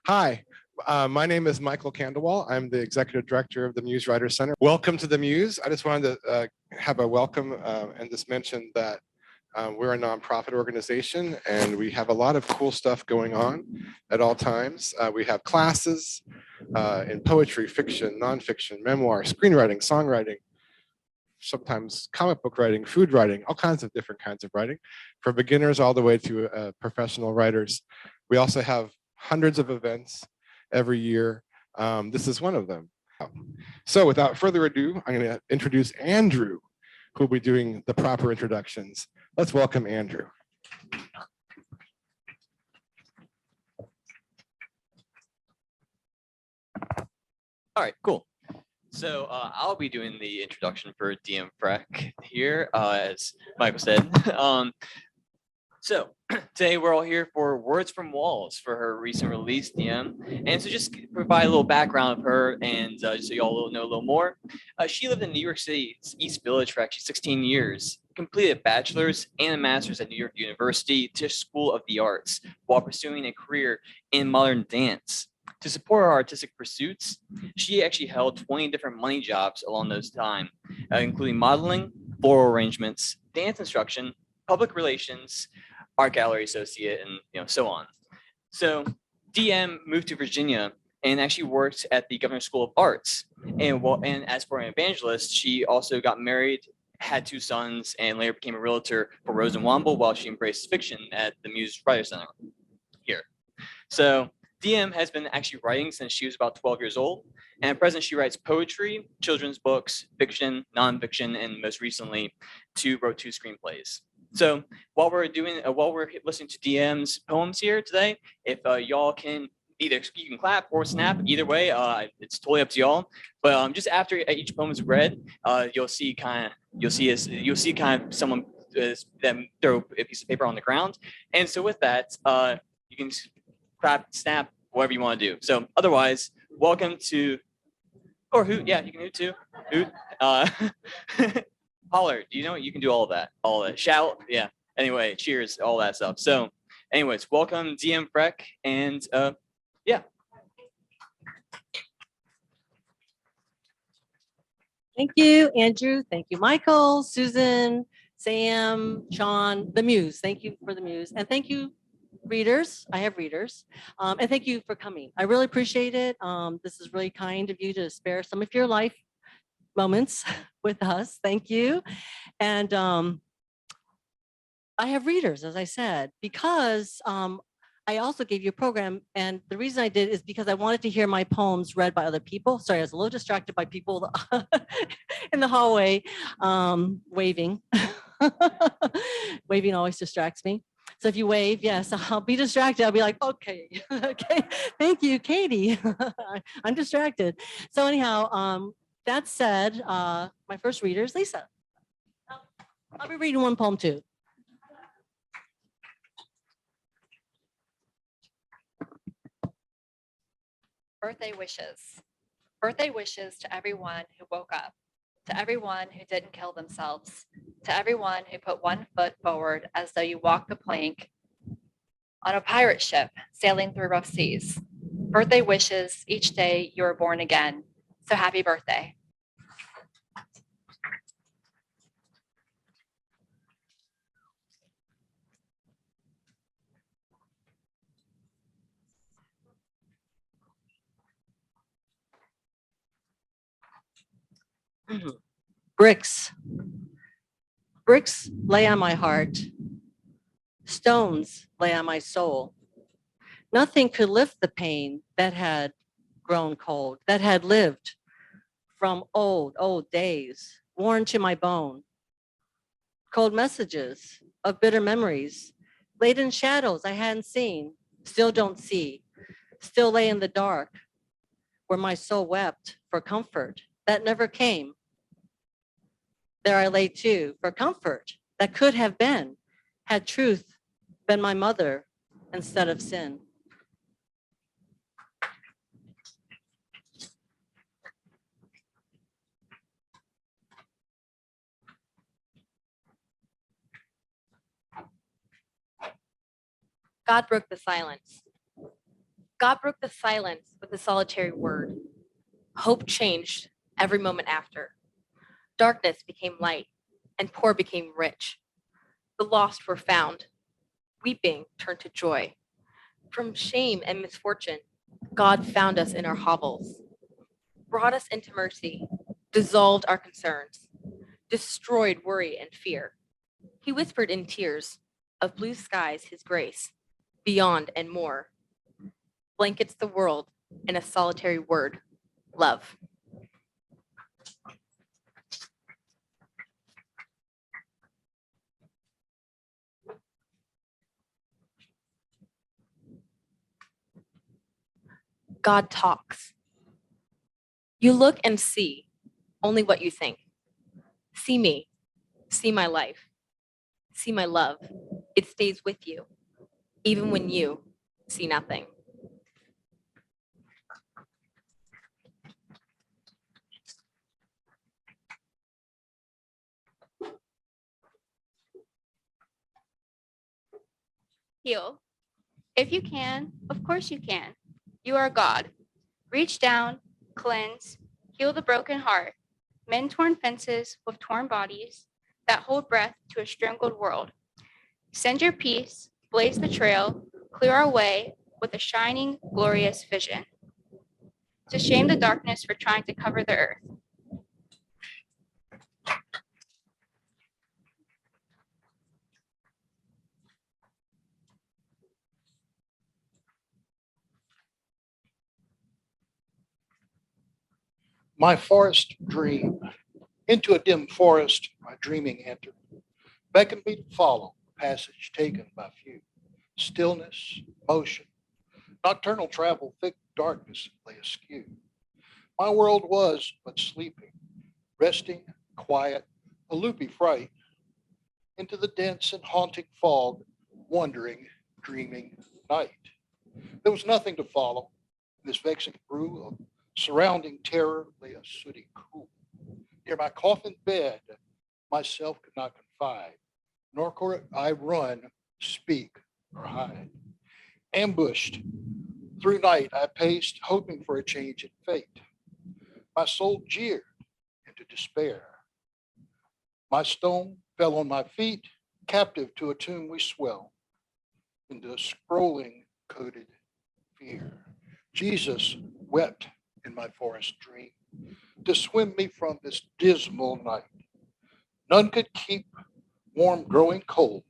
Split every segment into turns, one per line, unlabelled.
Hi, my name is Michael Candelwall. I'm the Executive Director of the Muse Writers Center. Welcome to the Muse. I just wanted to have a welcome and just mention that we're a nonprofit organization and we have a lot of cool stuff going on at all times. We have classes in poetry, fiction, nonfiction, memoir, screenwriting, songwriting, sometimes comic book writing, food writing, all kinds of different kinds of writing, for beginners all the way to professional writers. We also have hundreds of events every year. This is one of them. So without further ado, I'm going to introduce Andrew, who will be doing the proper introductions. Let's welcome Andrew.
All right, cool. So I'll be doing the introduction for DM Frech here, as Michael said. So today we're all here for Words from Walls for her recent release, DM. And so just provide a little background of her and just so you all know a little more. She lived in New York City's East Village for actually 16 years, completed a bachelor's and a master's at New York University Tisch School of the Arts while pursuing a career in modern dance. To support her artistic pursuits, she actually held 20 different money jobs along those time, including modeling, floral arrangements, dance instruction, public relations, art gallery associate, and so on. So DM moved to Virginia and actually worked at the Governor School of Arts. And as for an evangelist, she also got married, had 2 sons, and later became a realtor for Rose Womble while she embraced fiction at the Muse Writers Center here. So DM has been actually writing since she was about 12 years old. And at present, she writes poetry, children's books, fiction, nonfiction, and most recently, wrote 2 screenplays. So while we're listening to DM's poems here today, if y'all can you can clap or snap, either way, it's totally up to y'all. But just after each poem is read, you'll see kind of someone them throw a piece of paper on the ground. And so with that, you can clap, snap, whatever you want to do. So otherwise, welcome to, or hoot, yeah, you can hoot too. Hoot. Holler, do you know you can do all that, shout, yeah. Anyway, cheers, all that stuff. So anyways, welcome DM Frech, and yeah.
Thank you, Andrew. Thank you, Michael, Susan, Sam, Sean, the Muse. Thank you for the Muse. And thank you, readers. I have readers. And thank you for coming. I really appreciate it. This is really kind of you to spare some of your life moments with us. Thank you. And I have readers, as I said, because I also gave you a program. And the reason I did is because I wanted to hear my poems read by other people. Sorry, I was a little distracted by people in the hallway waving. Waving always distracts me. So if you wave, yes, I'll be distracted. I'll be like, okay, okay, thank you, Katie. I'm distracted. So anyhow, that said, my first reader is Lisa. I'll be reading one poem too.
Birthday wishes. Birthday wishes to everyone who woke up, to everyone who didn't kill themselves, to everyone who put one foot forward as though you walked the plank on a pirate ship sailing through rough seas. Birthday wishes each day you were born again. So happy birthday.
Bricks. Bricks lay on my heart. Stones lay on my soul. Nothing could lift the pain that had grown cold, that had lived from old days, worn to my bone. Cold messages of bitter memories, laid in shadows I hadn't seen, still don't see, still lay in the dark, where my soul wept for comfort that never came. There I lay too, for comfort that could have been, had truth been my mother instead of sin.
God broke the silence.
God broke the silence with a solitary word. Hope changed every moment after. Darkness became light, and poor became rich. The lost were found. Weeping turned to joy. From shame and misfortune, God found us in our hovels, brought us into mercy, dissolved our concerns, destroyed worry and fear. He whispered in tears of blue skies his grace, beyond and more, blankets the world in a solitary word, love. God talks. You look and see only what you think. See me, see my life, see my love. It stays with you, even when you see nothing.
Heal. If you can, of course you can. You are God. Reach down, cleanse, heal the broken heart, mend torn fences with torn bodies that hold breath to a strangled world. Send your peace, blaze the trail, clear our way with a shining, glorious vision. To shame the darkness for trying to cover the earth.
My forest dream. Into a dim forest, my dreaming enter. Beckon me to follow, passage taken by few. Stillness, motion, nocturnal travel, thick darkness lay askew. My world was but sleeping, resting, quiet, a loopy fright. Into the dense and haunting fog, wandering, dreaming night. There was nothing to follow. In this vexing brew of surrounding terror lay a sooty cool. Near my coffin bed, myself could not confide, nor could I run, speak, or hide. Ambushed through night, I paced, hoping for a change in fate. My soul jeered into despair. My stone fell on my feet, captive to a tomb we swell, into a scrolling coded fear. Jesus wept in my forest dream to swim me from this dismal night. None could keep warm growing cold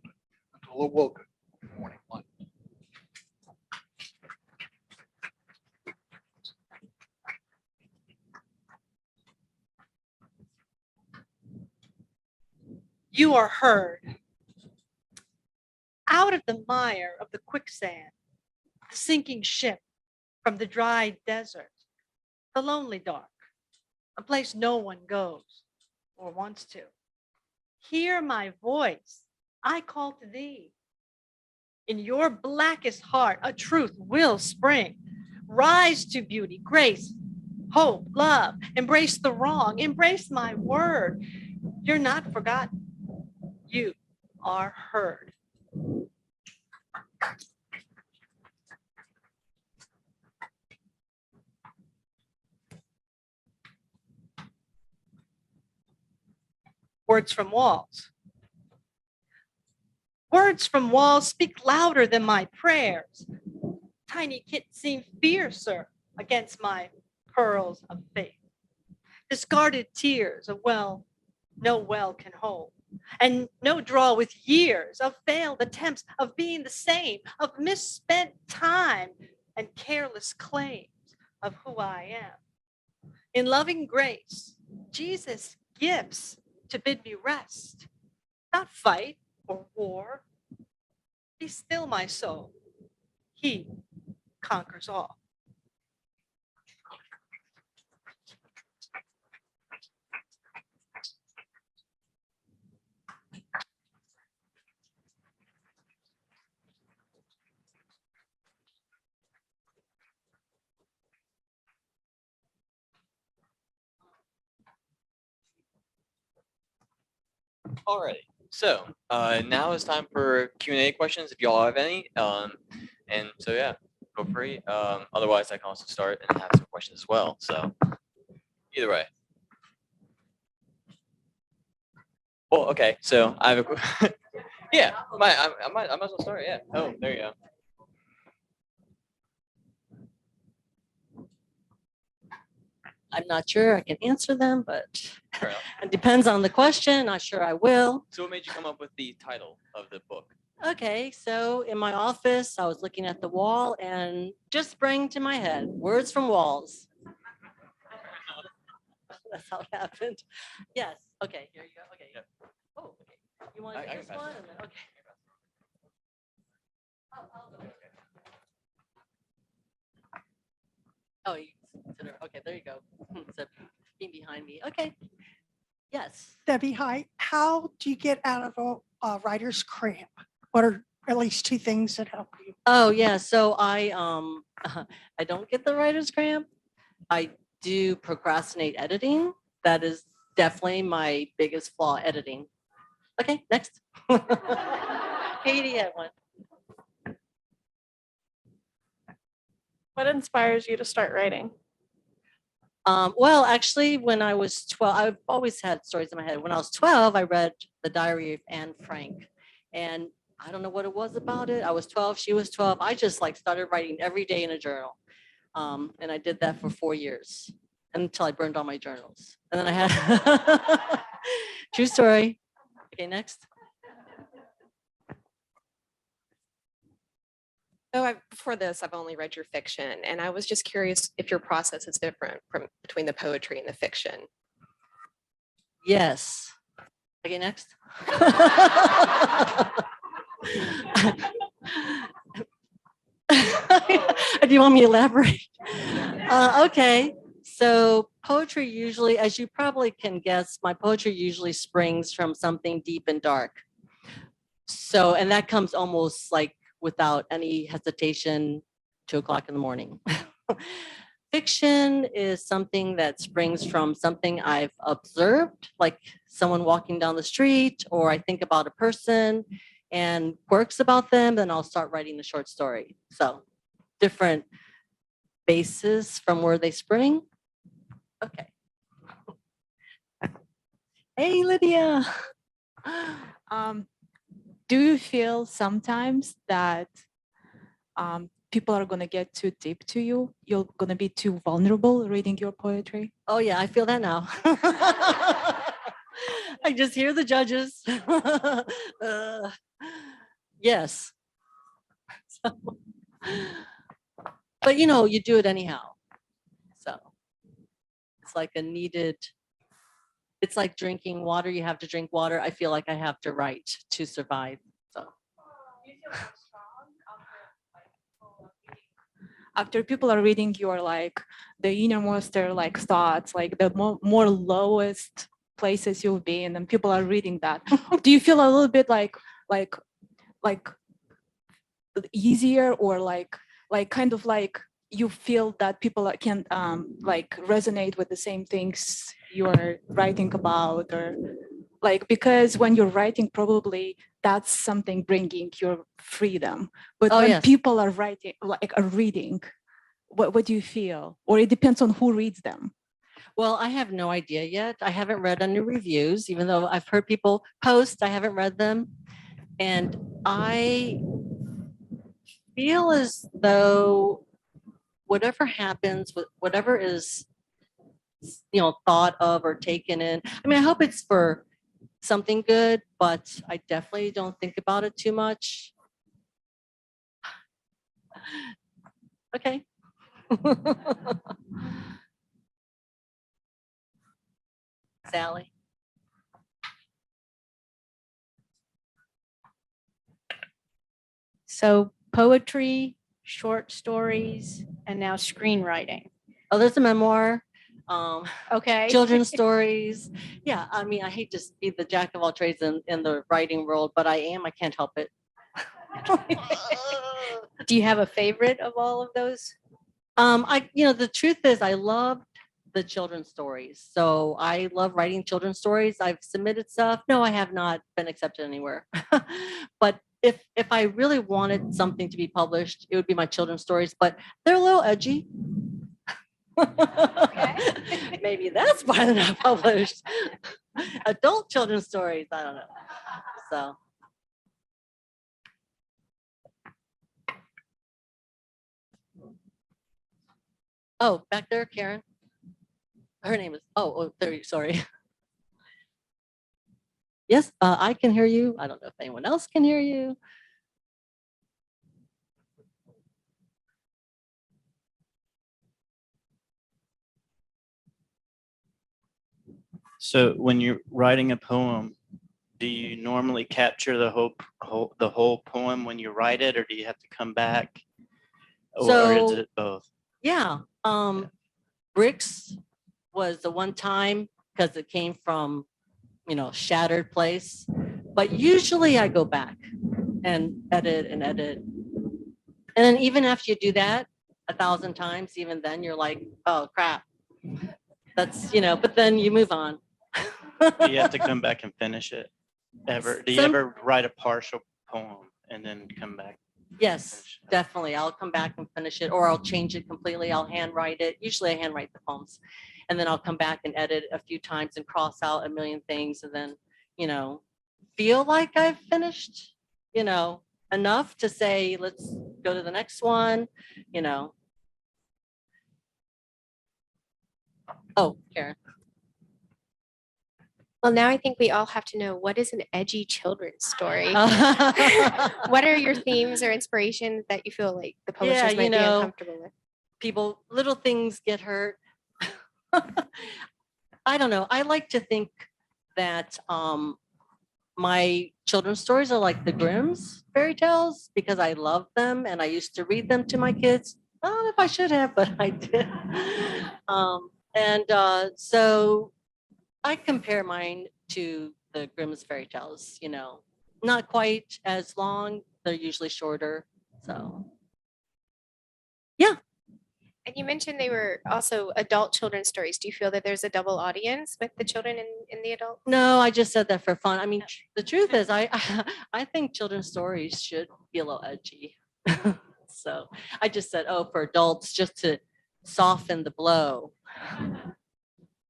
until awoken in morning light.
You are heard. Out of the mire of the quicksand, the sinking ship from the dry desert, the lonely dark, a place no one goes or wants to. Hear my voice. I call to thee. In your blackest heart, a truth will spring. Rise to beauty, grace, hope, love. Embrace the wrong. Embrace my word. You're not forgotten. You are heard. Words from walls. Words from walls speak louder than my prayers. Tiny kittens seem fiercer against my pearls of faith. Discarded tears, a well no well can hold, and no draw with years of failed attempts of being the same, of misspent time and careless claims of who I am. In loving grace, Jesus gives to bid me rest, not fight or war. Be still, my soul. He conquers all.
Alrighty. So now it's time for Q&A questions if y'all have any. And so yeah, go free. Otherwise, I can also start and have some questions as well. So either way. Well, okay. So I have a yeah. I might as well start. Yeah. Oh, there you go.
I'm not sure I can answer them, but
Fair enough.
it depends on the question. Not sure I will.
So what made you come up with the title of the book?
Okay, so in my office, I was looking at the wall and just sprang to my head, words from walls. That's how it happened. Yes, okay, here you go, okay.
Yep.
Oh, okay, you want
I
to
can
take this
pass
one?
it.
And then- Okay. I'll go. Oh, you consider, okay, there you go. So being behind me, okay. Yes.
Debbie, hi. How do you get out of a writer's cramp? What are at least two things that help you?
Oh, yeah, so I I don't get the writer's cramp. I do procrastinate editing. That is definitely my biggest flaw, editing. Okay, next. Katie had one.
What inspires you to start writing?
Well, actually, when I was 12, I've always had stories in my head. When I was 12, I read The Diary of Anne Frank. And I don't know what it was about it. I was 12, she was 12. I just like started writing every day in a journal. And I did that for 4 years until I burned all my journals. And then I had, true story. Okay, next.
So before this, I've only read your fiction, and I was just curious if your process is different from between the poetry and the fiction.
Yes. Okay, next. Do you want me to elaborate? Okay, so poetry usually, as you probably can guess, my poetry usually springs from something deep and dark. So, and that comes almost like without any hesitation, 2:00 in the morning. Fiction is something that springs from something I've observed, like someone walking down the street, or I think about a person and quirks about them, then I'll start writing a short story. So different bases from where they spring. Okay. Hey, Lydia.
Do you feel sometimes that people are going to get too deep to you? You're going to be too vulnerable reading your poetry?
Oh, yeah, I feel that now. I just hear the judges. Yes. So, but you know, you do it anyhow. So it's like a needed, it's like drinking water. You have to drink water. I feel like I have to write to survive. So.
After people are reading your like the innermost their like thoughts, like the more lowest places you've been, and people are reading that. Do you feel a little bit like easier, or like kind of like you feel that people can like resonate with the same things you're writing about, or like, because when you're writing, probably that's something bringing your freedom, but
Oh,
when
yes.
people are writing, like are reading, what do you feel? Or it depends on who reads them.
Well, I have no idea yet. I haven't read any reviews, even though I've heard people post. I haven't read them. And I feel as though whatever happens, whatever is, you know, thought of or taken in, I mean, I hope it's for something good, but I definitely don't think about it too much. Okay. Sally.
So poetry, short stories, and now screenwriting.
Oh, there's a memoir.
Okay.
Children's stories. Yeah, I mean, I hate to be the jack of all trades in the writing world, but I am. I can't help it.
Do you have a favorite of all of those?
You know, the truth is, I love the children's stories. So I love writing children's stories. I've submitted stuff. No, I have not been accepted anywhere. But if I really wanted something to be published, it would be my children's stories, but they're a little edgy. Maybe that's why they're not published. Adult children's stories, I don't know. So. Oh, back there, Karen. Her name is, there, sorry. Yes, I can hear you. I don't know if anyone else can hear you.
So when you're writing a poem, do you normally capture the whole poem when you write it, or do you have to come back? Or is it both?
Yeah, Bricks was the one time because it came from, shattered place. But usually I go back and edit. And then even after you do that 1,000 times, even then you're like, oh crap. That's, but then you move on.
Do you have to come back and finish it ever? Do you ever write a partial poem and then come back?
Yes, definitely. I'll come back and finish it, or I'll change it completely. I'll handwrite it. Usually I handwrite the poems, and then I'll come back and edit a few times and cross out a million things, and then, feel like I've finished, enough to say, let's go to the next one, Oh, Karen.
Well, now I think we all have to know, what is an edgy children's story? What are your themes or inspirations that you feel like the publishers might be uncomfortable with?
People, little things get hurt. I don't know. I like to think that my children's stories are like the Grimm's fairy tales because I love them and I used to read them to my kids. I don't know if I should have, but I did. So I compare mine to the Grimm's fairy tales, not quite as long. They're usually shorter. So, yeah.
And you mentioned they were also adult children's stories. Do you feel that there's a double audience with the children and the adults?
No, I just said that for fun. I mean, the truth is, I think children's stories should be a little edgy. So I just said, oh, for adults, just to soften the blow.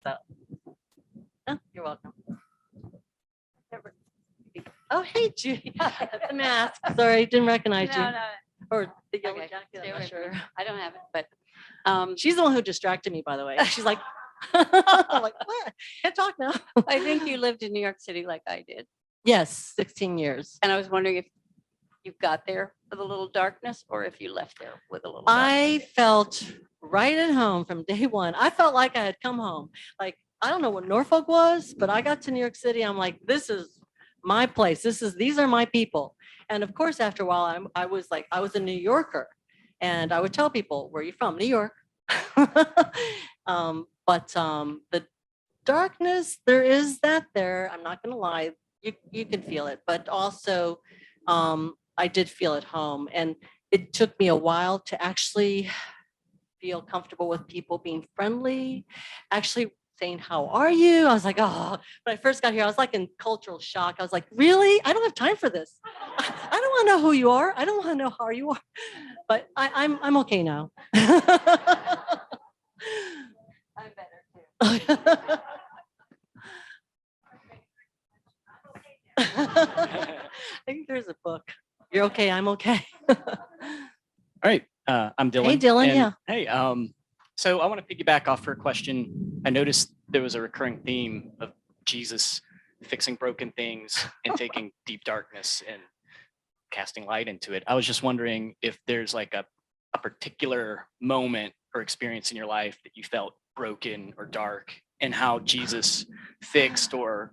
So, you're welcome. Oh, hey, Judy. The mask. Sorry, didn't recognize you.
No.
Or the yellow
Okay,
jacket.
stay
I'm not
with
sure.
me. I don't have it, but
She's the one who distracted me, by the way. She's like, I'm like, what? Can't talk now.
I think you lived in New York City like I did.
Yes, 16 years.
And I was wondering if you got there with a little darkness or if you left there with a little
I felt right at home from day one. I felt like I had come home. Like, I don't know what Norfolk was, but I got to New York City. I'm like, this is my place. These are my people. And of course, after a while, I was a New Yorker. And I would tell people, where are you from? New York. But the darkness, there is that there. I'm not going to lie. You can feel it. But also, I did feel at home. And it took me a while to actually feel comfortable with people being friendly, actually saying, how are you? I was like, oh, when I first got here, I was like in cultural shock. I was like, really? I don't have time for this. I don't want to know who you are. I don't want to know how you are. But I'm okay now. I'm better too. I think there's a book. You're okay. I'm okay.
All right. I'm Dylan.
Hey, Dylan.
And,
Yeah.
Hey, so I want to piggyback off her question. I noticed there was a recurring theme of Jesus fixing broken things and taking deep darkness and casting light into it. I was just wondering if there's like a particular moment or experience in your life that you felt broken or dark, and how Jesus fixed or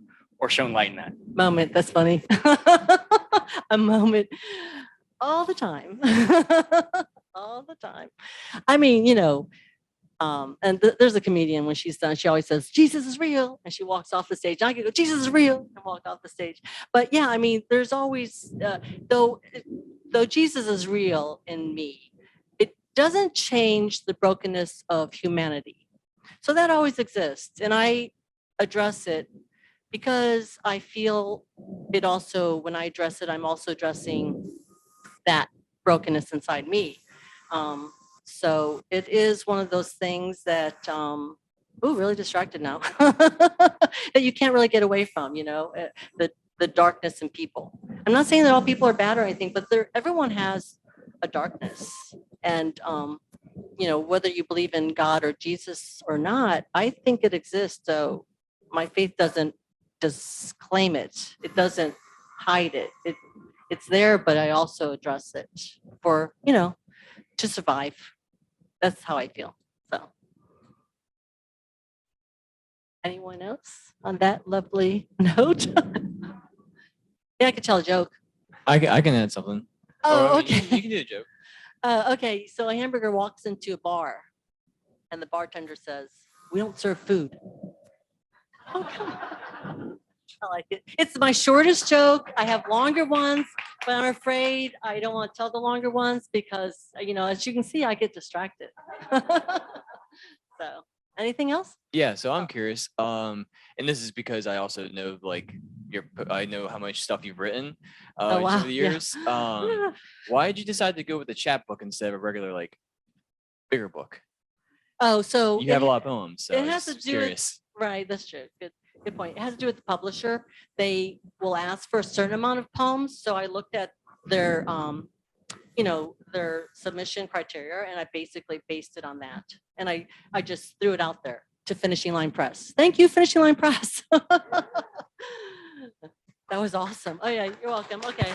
shone light in that
moment. That's funny. A moment all the time. All the time. I mean, and there's a comedian, when she's done, she always says, Jesus is real. And she walks off the stage. I can go, Jesus is real, and walk off the stage. But yeah, I mean, there's always, though Jesus is real in me, it doesn't change the brokenness of humanity. So that always exists. And I address it Because I feel it also, when I address it, I'm also addressing that brokenness inside me. So it is one of those things that, really distracted now, that you can't really get away from, the darkness in people. I'm not saying that all people are bad or anything, but everyone has a darkness. And, whether you believe in God or Jesus or not, I think it exists. So my faith doesn't disclaim it. It doesn't hide it. It's there, but I also address it for, to survive. That's how I feel. So anyone else on that lovely note? Yeah, I could tell a joke.
I can add something.
Oh,
Or, I mean,
okay.
You can do a joke.
Okay, so a hamburger walks into a bar and the bartender says, "We don't serve food." Oh, come on. I like it. It's my shortest joke. I have longer ones, but I'm afraid I don't want to tell the longer ones because, as you can see, I get distracted. So, anything else?
Yeah, so I'm curious. And this is because I also know I know how much stuff you've written
Oh, wow.
over the
Yeah.
years. Why did you decide to go with the chapbook instead of a regular bigger book?
Oh, so
You have a lot of poems, so
it
I
has
was
to
just
do
curious.
right. That's true. Good point. It has to do with the publisher. They will ask for a certain amount of poems. So I looked at their, their submission criteria, and I basically based it on that. And I just threw it out there to Finishing Line Press. Thank you, Finishing Line Press. That was awesome. Oh yeah, you're welcome. Okay.